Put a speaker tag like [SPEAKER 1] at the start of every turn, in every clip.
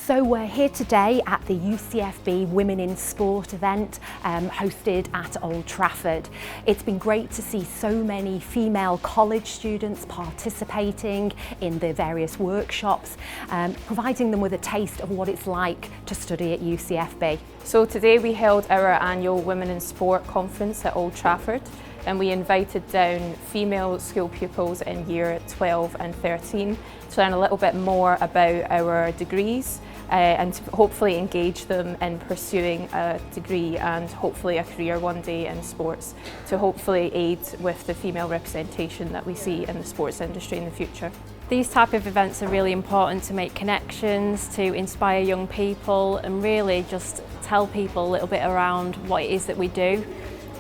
[SPEAKER 1] So we're here today at the UCFB Women in Sport event hosted at Old Trafford. It's been great to see so many female college students participating in the various workshops, providing them with a taste of what it's like to study at UCFB.
[SPEAKER 2] So today we held our annual Women in Sport conference at Old Trafford, and we invited down female school pupils in year 12 and 13 to learn a little bit more about our degrees and to hopefully engage them in pursuing a degree and hopefully a career one day in sports, to hopefully aid with the female representation that we see in the sports industry in the future.
[SPEAKER 3] These type of events are really important to make connections, to inspire young people and really just tell people a little bit around what it is that we do.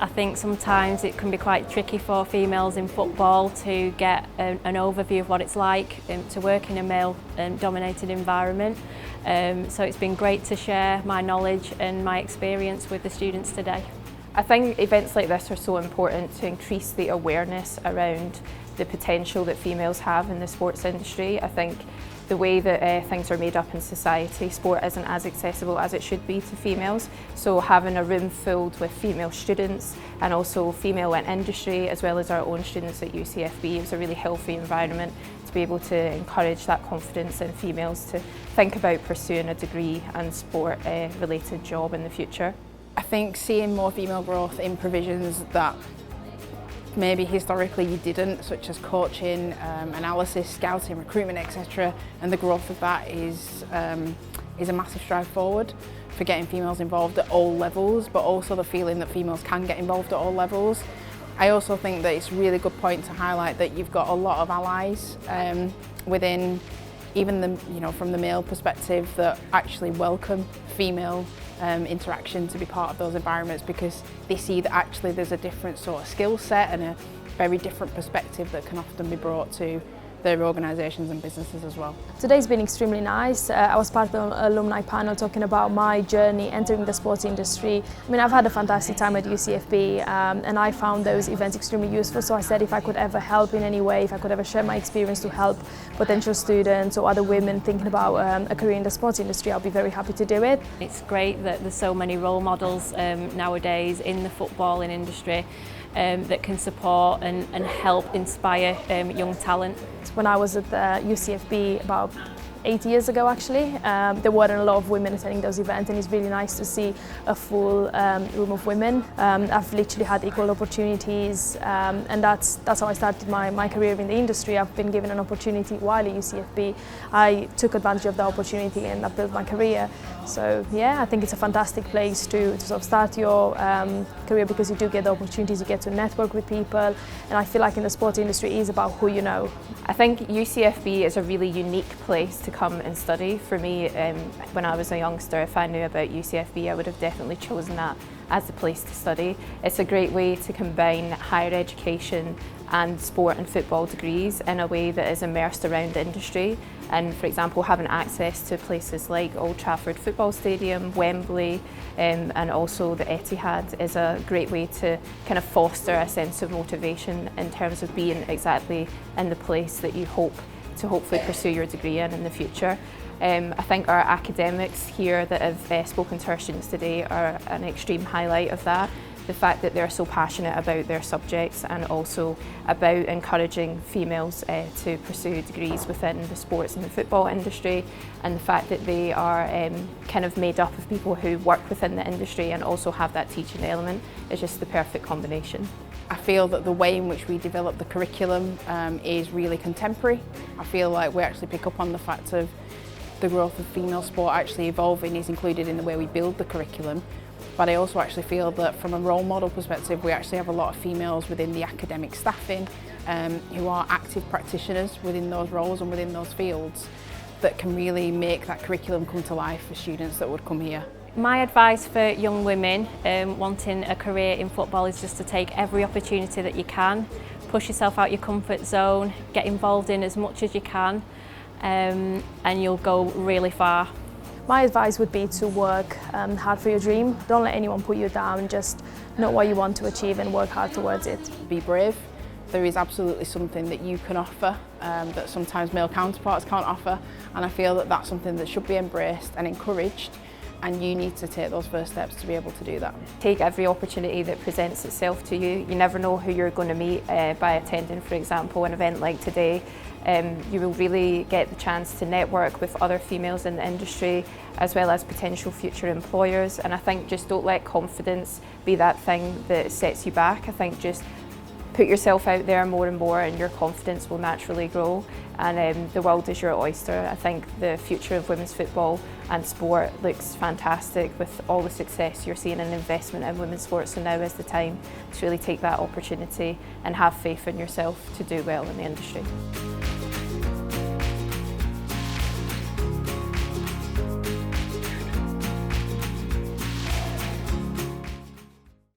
[SPEAKER 3] I think sometimes it can be quite tricky for females in football to get an overview of what it's like to work in a male-dominated environment. So it's been great to share my knowledge and my experience with the students today.
[SPEAKER 2] I think events like this are so important to increase the awareness around the potential that females have in the sports industry. I think the way that things are made up in society, sport isn't as accessible as it should be to females. So having a room filled with female students and also female in industry, as well as our own students at UCFB, is a really healthy environment to be able to encourage that confidence in females to think about pursuing a degree and sport related job in the future.
[SPEAKER 4] I think seeing more female growth in provisions that maybe historically you didn't, such as coaching, analysis, scouting, recruitment, etc., and the growth of that is a massive stride forward for getting females involved at all levels, but also the feeling that females can get involved at all levels. I also think that it's a really good point to highlight that you've got a lot of allies within, even from the male perspective, that actually welcome female interaction to be part of those environments, because they see that actually there's a different sort of skill set and a very different perspective that can often be brought to their organisations and businesses as well.
[SPEAKER 5] Today's been extremely nice. I was part of an alumni panel talking about my journey entering the sports industry. I mean, I've had a fantastic time at UCFB and I found those events extremely useful, so I said if I could ever help in any way, if I could ever share my experience to help potential students or other women thinking about a career in the sports industry, I'll be very happy to do it.
[SPEAKER 3] It's great that there's so many role models nowadays in the footballing industry that can support and help inspire young talent.
[SPEAKER 5] When I was at the UCFB about 8 years ago actually, there weren't a lot of women attending those events, and it's really nice to see a full room of women. I've literally had equal opportunities and that's how I started my career in the industry. I've been given an opportunity while at UCFB. I took advantage of the opportunity and I built my career. So yeah, I think it's a fantastic place to sort of start your career, because you do get the opportunities, you get to network with people, and I feel like in the sports industry it is about who you know.
[SPEAKER 2] I think UCFB is a really unique place to come and study. For me, when I was a youngster, if I knew about UCFB, I would have definitely chosen that as the place to study. It's a great way to combine higher education and sport and football degrees in a way that is immersed around industry. And for example, having access to places like Old Trafford Football Stadium, Wembley, and also the Etihad is a great way to kind of foster a sense of motivation in terms of being exactly in the place that you hope to hopefully pursue your degree in the future. I think our academics here that have spoken to our students today are an extreme highlight of that. The fact that they're so passionate about their subjects and also about encouraging females to pursue degrees within the sports and the football industry, and the fact that they are kind of made up of people who work within the industry and also have that teaching element is just the perfect combination.
[SPEAKER 4] I feel that the way in which we develop the curriculum is really contemporary. I feel like we actually pick up on the fact of the growth of female sport actually evolving is included in the way we build the curriculum. But I also actually feel that from a role model perspective, we actually have a lot of females within the academic staffing who are active practitioners within those roles and within those fields that can really make that curriculum come to life for students that would come here.
[SPEAKER 3] My advice for young women wanting a career in football is just to take every opportunity that you can, push yourself out your comfort zone, get involved in as much as you can, and you'll go really far.
[SPEAKER 5] My advice would be to work hard for your dream. Don't let anyone put you down, just know what you want to achieve and work hard towards it.
[SPEAKER 4] Be brave, there is absolutely something that you can offer that sometimes male counterparts can't offer, and I feel that that's something that should be embraced and encouraged, and you need to take those first steps to be able to do that.
[SPEAKER 2] Take every opportunity that presents itself to you. You never know who you're going to meet by attending, for example, an event like today. You will really get the chance to network with other females in the industry as well as potential future employers, and I think just don't let confidence be that thing that sets you back. I think just put yourself out there more and more and your confidence will naturally grow, and the world is your oyster. I think the future of women's football and sport looks fantastic with all the success you're seeing in investment in women's sports, so now is the time to really take that opportunity and have faith in yourself to do well in the industry.